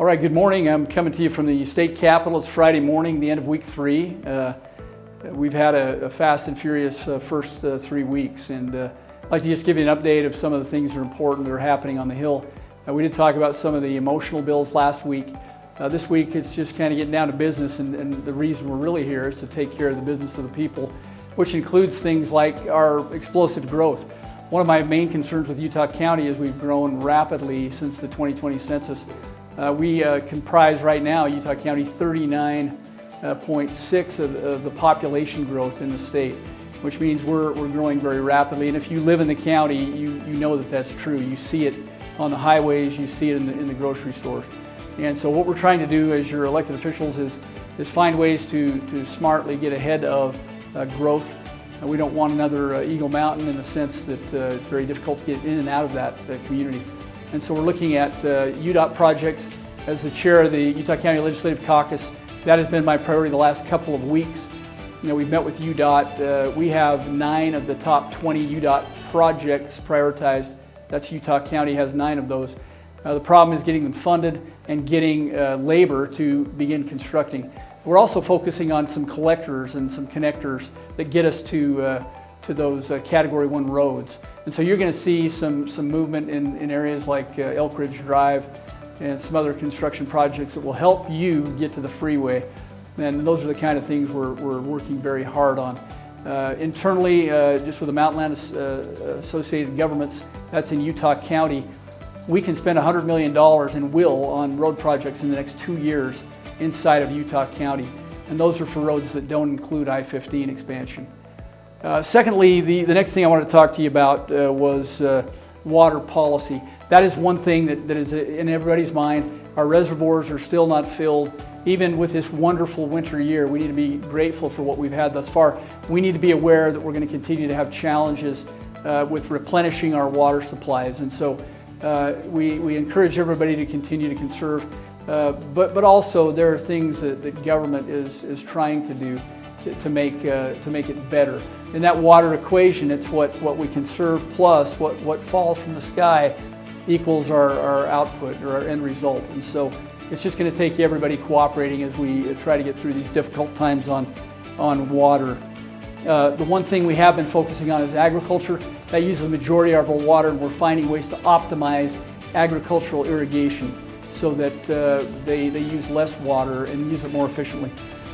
All right, good morning. I'm coming to you from the state capitol. It's Friday morning, the end of week 3. We've had a fast and furious first 3 weeks, and I'd like to just give you an update of some of the things that are important that are happening on the Hill. We did talk about some of the emotional bills last week. This week it's just kind of getting down to business, and the reason we're really here is to take care of the business of the people, which includes things like our explosive growth. One of my main concerns with Utah County is we've grown rapidly since the 2020 census. We comprise right now, Utah County, 39.6 of the population growth in the state, which means we're growing very rapidly. And if you live in the county, you know that that's true. You see it on the highways, you see it in the grocery stores. And so what we're trying to do as your elected officials is find ways to smartly get ahead of growth. We don't want another Eagle Mountain in the sense that it's very difficult to get in and out of that community. And so we're looking at UDOT projects. As the chair of the Utah County Legislative Caucus, that has been my priority the last couple of weeks. We've met with UDOT. We have 9 of the top 20 UDOT projects prioritized. That's Utah County has 9 of those. The problem is getting them funded and getting labor to begin constructing. We're also focusing on some collectors and some connectors that get us to those Category 1 roads. And so you're going to see some movement in areas like Elk Ridge Drive and some other construction projects that will help you get to the freeway. And those are the kind of things we're working very hard on. Internally, just with the Mountain Land Associated Governments, that's in Utah County, we can spend $100 million and will on road projects in the next 2 years inside of Utah County. And those are for roads that don't include I-15 expansion. Secondly, the next thing I wanted to talk to you about was water policy. That is one thing that is in everybody's mind. Our reservoirs are still not filled. Even with this wonderful winter year, we need to be grateful for what we've had thus far. We need to be aware that we're going to continue to have challenges with replenishing our water supplies. And so we encourage everybody to continue to conserve. But also there are things that government is trying to do to make it better. In that water equation, it's what we conserve plus what falls from the sky equals our output or our end result. And so it's just going to take everybody cooperating as we try to get through these difficult times on water. The one thing we have been focusing on is agriculture. That uses the majority of our water, and we're finding ways to optimize agricultural irrigation so that they use less water and use it more efficiently.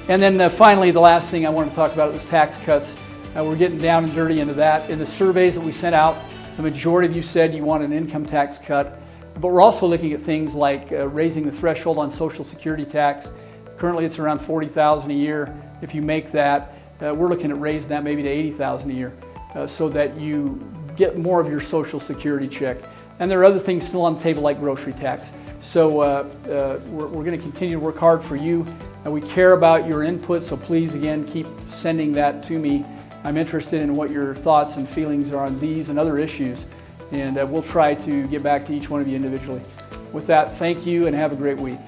And then finally, the last thing I want to talk about is tax cuts. We're getting down and dirty into that. In the surveys that we sent out, the majority of you said you want an income tax cut, but we're also looking at things like raising the threshold on Social Security tax. Currently it's around $40,000 a year. If you make that, we're looking at raising that maybe to $80,000 a year so that you get more of your Social Security check. And there are other things still on the table like grocery tax. So we're going to continue to work hard for you. We care about your input, so please again keep sending that to me. I'm interested in what your thoughts and feelings are on these and other issues, and we'll try to get back to each one of you individually. With that, thank you and have a great week.